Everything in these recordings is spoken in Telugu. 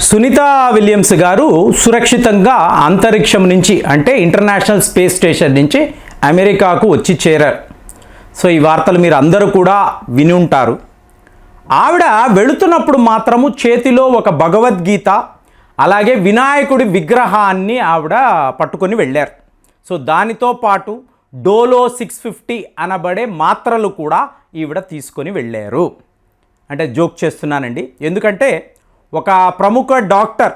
సునీత విలియమ్స్ గారు సురక్షితంగా అంతరిక్షం నుంచి అంటే ఇంటర్నేషనల్ స్పేస్ స్టేషన్ నుంచి అమెరికాకు వచ్చి చేరారు. సో ఈ వార్తలు మీరు అందరూ కూడా విని ఉంటారు. ఆవిడ వెళుతున్నప్పుడు మాత్రము చేతిలో ఒక భగవద్గీత అలాగే వినాయకుడి విగ్రహాన్ని ఆవిడ పట్టుకొని వెళ్ళారు. సో దానితో పాటు డోలో 650 అనబడే మాత్రలు కూడా ఈవిడ తీసుకొని వెళ్ళారు. అంటే జోక్ చేస్తున్నానండి, ఎందుకంటే ఒక ప్రముఖ డాక్టర్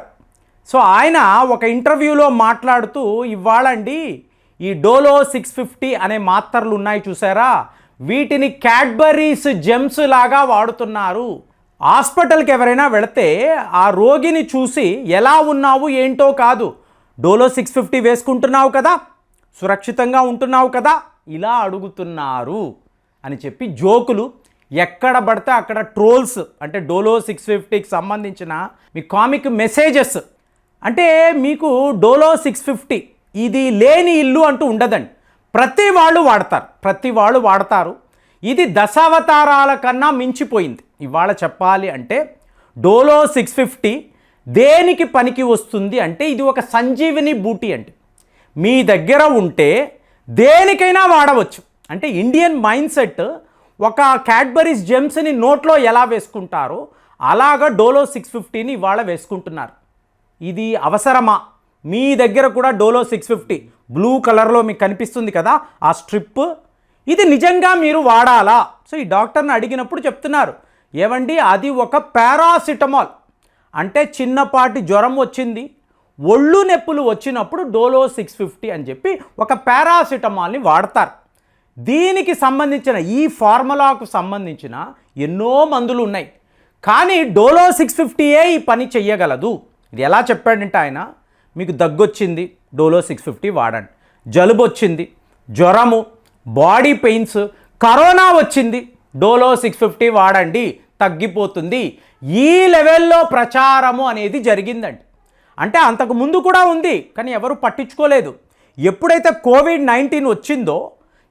సో ఆయన ఒక ఇంటర్వ్యూలో మాట్లాడుతూ ఇవ్వాలండి ఈ డోలో 650 అనే మాత్రలు ఉన్నాయి చూసారా, వీటిని క్యాడ్బరీస్ జెమ్స్ లాగా వాడుతున్నారు. హాస్పిటల్కి ఎవరైనా వెళితే ఆ రోగిని చూసి ఎలా ఉన్నావు ఏంటో కాదు, డోలో 650 వేసుకుంటున్నావు కదా, సురక్షితంగా ఉంటున్నావు కదా, ఇలా అడుగుతున్నారు అని చెప్పి జోకులు ఎక్కడ పడితే అక్కడ ట్రోల్స్ అంటే డోలో 650కి సంబంధించిన మీ కామిక్ మెసేజెస్. అంటే మీకు డోలో 650 ఇది లేని ఇల్లు అంటూ ఉండదండి, ప్రతి వాళ్ళు వాడతారు. ఇది దశావతారాల కన్నా మించిపోయింది. ఇవాళ చెప్పాలి అంటే డోలో 650 దేనికి పనికి వస్తుంది అంటే ఇది ఒక సంజీవిని బూటీ అండి. మీ దగ్గర ఉంటే దేనికైనా వాడవచ్చు. అంటే ఇండియన్ మైండ్ సెట్ ఒక క్యాడ్బరీస్ జెమ్స్ని నోట్లో ఎలా వేసుకుంటారో అలాగా డోలో 650ని ఇవాళ వేసుకుంటున్నారు. ఇది అవసరమా? మీ దగ్గర కూడా డోలో 650 బ్లూ కలర్లో మీకు కనిపిస్తుంది కదా ఆ స్ట్రిప్, ఇది నిజంగా మీరు వాడాలా? సో ఈ డాక్టర్ని అడిగినప్పుడు చెప్తున్నారు, ఏవండి అది ఒక పారాసిటమాల్, అంటే చిన్నపాటి జ్వరం వచ్చింది, ఒళ్ళు నొప్పులు వచ్చినప్పుడు డోలో 650 అని చెప్పి ఒక పారాసిటమాల్ని వాడతారు. దీనికి సంబంధించిన ఈ ఫార్ములాకు సంబంధించిన ఎన్నో మందులు ఉన్నాయి, కానీ డోలో 650ఏ ఈ పని చెయ్యగలదు. ఇది ఎలా చెప్పాడంటే ఆయన, మీకు దగ్గొచ్చింది డోలో 650 వాడండి, జలుబు వచ్చింది, జ్వరము, బాడీ పెయిన్స్, కరోనా వచ్చింది, డోలో 650 వాడండి తగ్గిపోతుంది. ఈ లెవెల్లో ప్రచారము అనేది జరిగిందండి. అంటే అంతకు ముందు కూడా ఉంది కానీ ఎవరు పట్టించుకోలేదు. ఎప్పుడైతే కోవిడ్-19 వచ్చిందో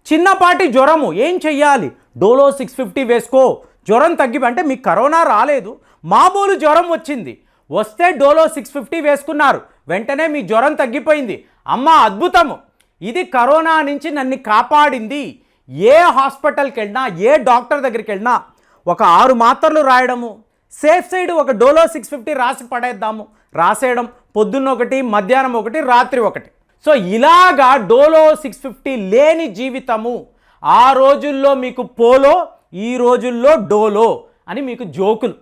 చిన్నపాటి జ్వరము ఏం చెయ్యాలి, డోలో 650 వేసుకో, జ్వరం తగ్గి, అంటే మీకు కరోనా రాలేదు, మామూలు జ్వరం వచ్చింది, వస్తే డోలో 650 వేసుకున్నారు, వెంటనే మీ జ్వరం తగ్గిపోయింది, అమ్మ అద్భుతము, ఇది కరోనా నుంచి నన్ను కాపాడింది. ఏ హాస్పిటల్కి వెళ్ళినా ఏ డాక్టర్ దగ్గరికి వెళ్ళినా ఒక 6 మాత్రలు రాయడము, సేఫ్ సైడ్ ఒక డోలో 650 రాసి పడేద్దాము, రాసేయడం, పొద్దున్న ఒకటి, మధ్యాహ్నం ఒకటి, రాత్రి ఒకటి. సో ఇలాగా డోలో 650 లేని జీవితము. ఆ రోజుల్లో మీకు పోలో, ఈ రోజుల్లో డోలో అని మీకు జోకులు.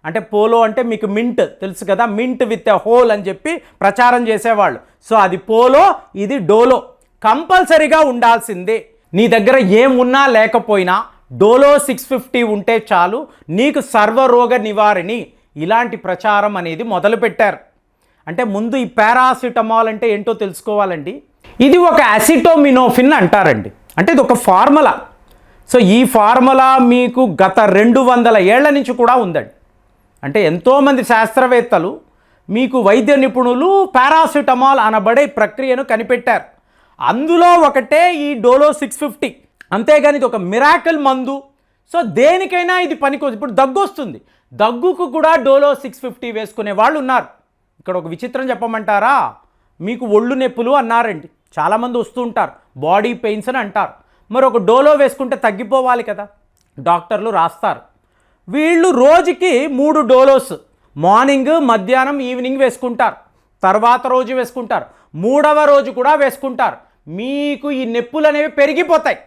అంటే పోలో అంటే మీకు మింట్ తెలుసు కదా, మింట్ విత్ ఎ హోల్ అని చెప్పి ప్రచారం చేసేవాళ్ళు. సో అది పోలో, ఇది డోలో, కంపల్సరీగా ఉండాల్సిందే. నీ దగ్గర ఏమున్నా లేకపోయినా డోలో 650 ఉంటే చాలు, నీకు సర్వరోగ నివారణి, ఇలాంటి ప్రచారం అనేది మొదలుపెట్టారు. అంటే ముందు ఈ పారాసిటమాల్ అంటే ఏంటో తెలుసుకోవాలండి. ఇది ఒక అసిటోమినోఫిన్ అంటారండి, అంటే ఇది ఒక ఫార్ములా. సో ఈ ఫార్ములా మీకు గత 200 ఏళ్ల నుంచి కూడా ఉందండి. అంటే ఎంతోమంది శాస్త్రవేత్తలు, మీకు వైద్య నిపుణులు పారాసిటమాల్ అనబడే ప్రక్రియను కనిపెట్టారు. అందులో ఒకటే ఈ డోలో 650. అంతేగాని ఇది ఒక మిరాకిల్ మందు. సో దేనికైనా ఇది పనికి. ఇప్పుడు దగ్గు వస్తుంది, దగ్గుకు కూడా డోలో 650 వేసుకునే వాళ్ళు ఉన్నారు. ఇక్కడ ఒక విచిత్రం చెప్పమంటారా, మీకు ఒళ్ళు నొప్పులు అన్నారండి, చాలామంది వస్తూ ఉంటారు, బాడీ పెయిన్స్ అని అంటారు, మరి ఒక డోలో వేసుకుంటే తగ్గిపోవాలి కదా, డాక్టర్లు రాస్తారు. వీళ్ళు రోజుకి 3 డోలోస్ మార్నింగ్, మధ్యాహ్నం, ఈవినింగ్ వేసుకుంటారు, తర్వాత రోజు వేసుకుంటారు, 3వ రోజు కూడా వేసుకుంటారు. మీకు ఈ నొప్పులు అనేవి పెరిగిపోతాయి.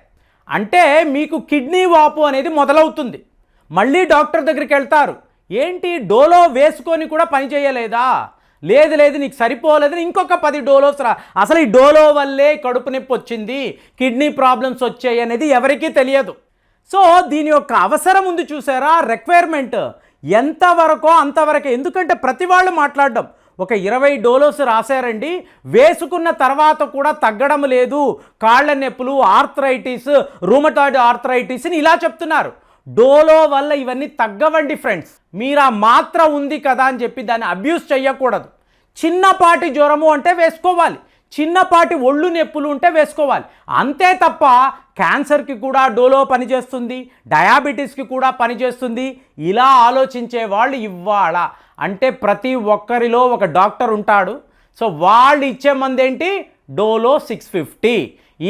అంటే మీకు కిడ్నీ వాపు అనేది మొదలవుతుంది. మళ్ళీ డాక్టర్ దగ్గరికి వెళ్తారు, ఏంటి డోలో వేసుకొని కూడా పని చేయలేదా, లేదు నీకు సరిపోలేదని ఇంకొక 10 డోలోస్ రా, అసలు ఈ డోలో వల్లే కడుపు నొప్పి వచ్చింది, కిడ్నీ ప్రాబ్లమ్స్ వచ్చాయి అనేది ఎవరికీ తెలియదు. సో దీని యొక్క అవసరం ఉంది చూసారా, రిక్వైర్మెంట్ ఎంతవరకో అంతవరకే. ఎందుకంటే ప్రతి వాళ్ళు మాట్లాడడం, ఒక 20 డోలోస్ రాశారండి, వేసుకున్న తర్వాత కూడా తగ్గడం లేదు, కాళ్ళ నొప్పులు, ఆర్థరైటిస్, రూమటాయిడ్ ఆర్థరైటిస్ ఇలా చెప్తున్నారు. డోలో వల్ల ఇవన్నీ తగ్గవండి ఫ్రెండ్స్. మీరు ఆ మాత్ర ఉంది కదా అని చెప్పి దాన్ని అబ్యూస్ చేయకూడదు. చిన్నపాటి జ్వరము అంటే వేసుకోవాలి, చిన్నపాటి ఒళ్ళు నొప్పులు ఉంటే వేసుకోవాలి. అంతే తప్ప క్యాన్సర్కి కూడా డోలో పనిచేస్తుంది, డయాబెటీస్కి కూడా పనిచేస్తుంది ఇలా ఆలోచించే వాళ్ళు ఇవాళ అంటే ప్రతి ఒక్కరిలో ఒక డాక్టర్ ఉంటాడు. సో వాళ్ళు ఇచ్చే మందు ఏంటి? డోలో 650.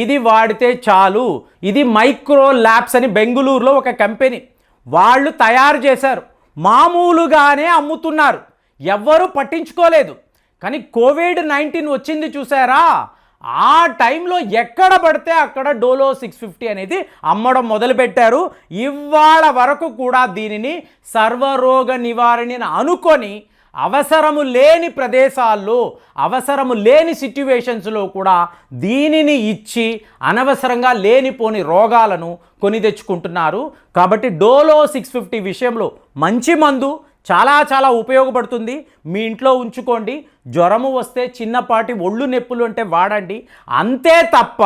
ఇది వాడితే చాలు. ఇది మైక్రో ల్యాబ్స్ అని బెంగళూరులో ఒక కంపెనీ వాళ్ళు తయారు చేశారు. మామూలుగానే అమ్ముతున్నారు, ఎవ్వరూ పట్టించుకోలేదు. కానీ కోవిడ్-19 వచ్చింది చూసారా, ఆ టైంలో ఎక్కడ పడితే అక్కడ డోలో 650 అనేది అమ్మడం మొదలుపెట్టారు. ఇవాళ వరకు కూడా దీనిని సర్వరోగ నివారణని అనుకొని అవసరము లేని ప్రదేశాల్లో, అవసరము లేని సిట్యువేషన్స్లో కూడా దీనిని ఇచ్చి అనవసరంగా లేనిపోని రోగాలను కొని తెచ్చుకుంటున్నారు. కాబట్టి డోలో 650 విషయంలో మంచి మందు, చాలా చాలా ఉపయోగపడుతుంది. మీ ఇంట్లో ఉంచుకోండి. జ్వరము వస్తే చిన్నపాటి ఒళ్ళు నొప్పులు అంటే వాడండి. అంతే తప్ప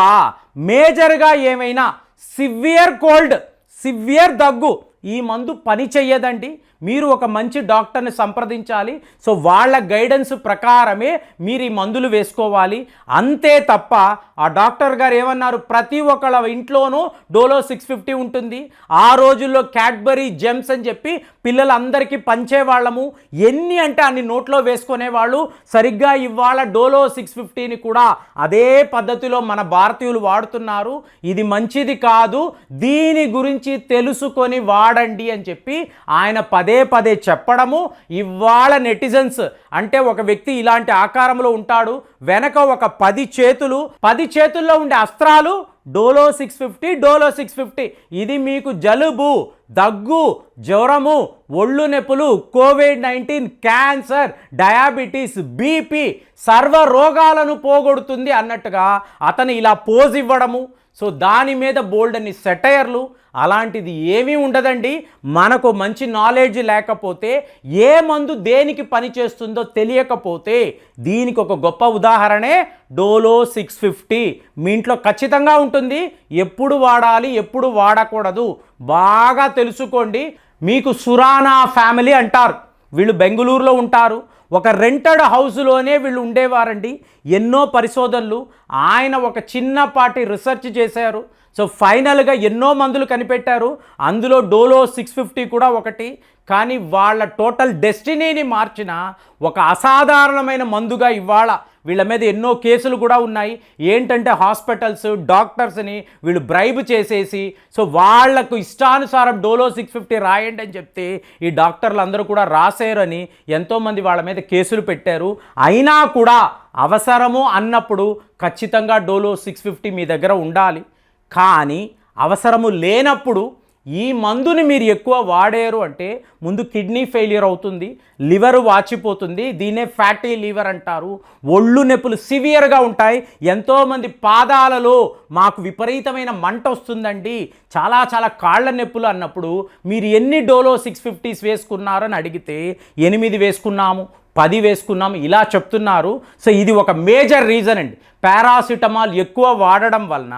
మేజర్గా ఏమైనా సివియర్ కోల్డ్, సివియర్ దగ్గు ఈ మందు పని చెయ్యదండి. మీరు ఒక మంచి డాక్టర్ని సంప్రదించాలి. సో వాళ్ళ గైడెన్స్ ప్రకారమే మీరు ఈ మందులు వేసుకోవాలి. అంతే తప్ప ఆ డాక్టర్ గారు ఏమన్నారు, ప్రతి ఒక్కళ్ళ ఇంట్లోనూ డోలో 650 ఉంటుంది. ఆ రోజుల్లో క్యాడ్బరీ జెమ్స్ అని చెప్పి పిల్లలందరికీ పంచేవాళ్ళము. ఎన్ని అంటే అన్ని నోట్లో వేసుకునేవాళ్ళు. సరిగ్గా ఇవాళ డోలో 650ని కూడా అదే పద్ధతిలో మన భారతీయులు వాడుతున్నారు. ఇది మంచిది కాదు, దీని గురించి తెలుసుకొని వాడండి అని చెప్పి ఆయన పదే పదే చెప్పడము. ఇవాళ నెటిజన్స్ అంటే ఒక వ్యక్తి ఇలాంటి ఆకారంలో ఉంటాడు, వెనక ఒక 10 చేతులు, 10 చేతుల్లో ఉండే అస్త్రాలు డోలో 650, డోలో 650. ఇది మీకు జలుబు, దగ్గు, జ్వరము, ఒళ్ళు నొప్పులు, కోవిడ్-19, క్యాన్సర్, డయాబెటీస్, బీపీ సర్వ రోగాలను పోగొడుతుంది అన్నట్టుగా అతను ఇలా పోజ్ ఇవ్వడము. సో దాని మీద బోల్డ్ అని సెటైర్లు, అలాంటిది ఏమీ ఉండదండి. మనకు మంచి నాలెడ్జ్ లేకపోతే, ఏ మందు దేనికి పనిచేస్తుందో తెలియకపోతే, దీనికి ఒక గొప్ప ఉదాహరణే డోలో 650. మీ ఇంట్లో ఖచ్చితంగా ఉంటుంది. ఎప్పుడు వాడాలి, ఎప్పుడు వాడకూడదు బాగా తెలుసుకోండి. మీకు సురానా ఫ్యామిలీ అంటారు, వీళ్ళు బెంగళూరులో ఉంటారు. ఒక రెంటెడ్ హౌస్లోనే వీళ్ళు ఉండేవారండి. ఎన్నో పరిశోధనలు, ఆయన ఒక చిన్నపాటి రీసెర్చ్ చేశారు. సో ఫైనల్గా ఎన్నో మందులు కనిపెట్టారు, అందులో డోలో 650 కూడా ఒకటి. కానీ వాళ్ళ టోటల్ డెస్టినీని మార్చిన ఒక అసాధారణమైన మందుగా ఇవాళ వీళ్ళ మీద ఎన్నో కేసులు కూడా ఉన్నాయి. ఏంటంటే హాస్పిటల్స్, డాక్టర్స్ని వీళ్ళు బ్రైబ్ చేసేసి, సో వాళ్లకు ఇష్టానుసారం డోలో 650 రాయండి అని చెప్తే ఈ డాక్టర్లు అందరూ కూడా రాశారని ఎంతోమంది వాళ్ళ మీద కేసులు పెట్టారు. అయినా కూడా అవసరము అన్నప్పుడు ఖచ్చితంగా డోలో 650 మీ దగ్గర ఉండాలి. కానీ అవసరము లేనప్పుడు ఈ మందుని మీరు ఎక్కువ వాడారు అంటే ముందు కిడ్నీ ఫెయిల్యూర్ అవుతుంది, లివర్ వాచిపోతుంది. దీన్నే ఫ్యాటీ లివర్ అంటారు. ఒళ్ళు నొప్పులు సివియర్గా ఉంటాయి. ఎంతోమంది పాదాలలో మాకు విపరీతమైన మంట వస్తుందండి, చాలా చాలా కాళ్ళ నొప్పులు అన్నప్పుడు మీరు ఎన్ని డోలో 650s వేసుకున్నారని అడిగితే 8 వేసుకున్నాము, 10 వేసుకున్నాము ఇలా చెప్తున్నారు. సో ఇది ఒక మేజర్ రీజన్ అండి. పారాసిటమాల్ ఎక్కువ వాడడం వలన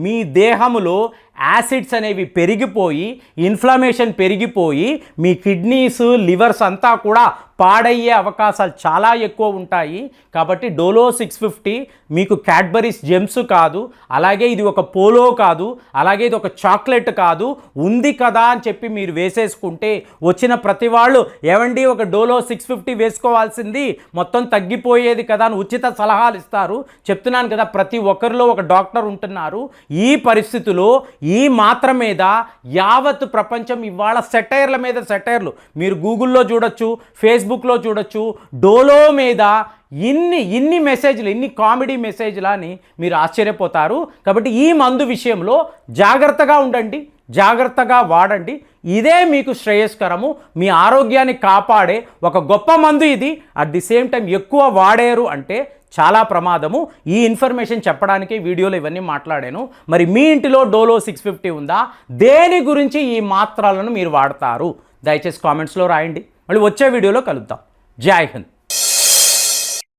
మీ దేహములో యాసిడ్స్ అనేవి పెరిగిపోయి, ఇన్ఫ్లమేషన్ పెరిగిపోయి మీ కిడ్నీస్, లివర్స్ అంతా కూడా పాడయ్యే అవకాశాలు చాలా ఎక్కువ ఉంటాయి. కాబట్టి డోలో 650 మీకు క్యాడ్బరీస్ జెమ్స్ కాదు, అలాగే ఇది ఒక పోలో కాదు, అలాగే ఇది ఒక చాక్లెట్ కాదు. ఉంది కదా అని చెప్పి మీరు వేసేసుకుంటే వచ్చిన ప్రతి వాళ్ళు ఏమండి ఒక డోలో 650 వేసుకోవాల్సింది, మొత్తం తగ్గిపోయేది కదా అని ఉచిత సలహాలు ఇస్తారు. చెప్తున్నాను కదా, ప్రతి ఒక్కరిలో ఒక డాక్టర్ ఉంటున్నారు. ఈ పరిస్థితిలో ఈ మాత్ర మీద యావత్ ప్రపంచం ఇవాళ సెటైర్ల మీద సెటైర్లు మీరు గూగుల్లో చూడొచ్చు, ఫేస్బుక్లో చూడొచ్చు. డోలో మీద ఇన్ని మెసేజ్లు, ఇన్ని కామెడీ మెసేజ్లు అని మీరు ఆశ్చర్యపోతారు. కాబట్టి ఈ మందు విషయంలో జాగ్రత్తగా ఉండండి, జాగ్రత్తగా వాడండి. ఇదే మీకు శ్రేయస్కరము, మీ ఆరోగ్యాన్ని కాపాడే ఒక గొప్ప మందు ఇది. అట్ ది సేమ్ టైం ఎక్కువ వాడారు అంటే చాలా ప్రమాదము. ఈ ఇన్ఫర్మేషన్ చెప్పడానికి వీడియోలో ఇవన్నీ మాట్లాడాను. మరి మీ ఇంటిలో డోలో 650 ఉందా? దేని గురించి ఈ మాత్రలను మీరు వాడతారు? దయచేసి కామెంట్స్లో రాయండి. మళ్ళీ వచ్చే వీడియోలో కలుద్దాం. జై హింద్.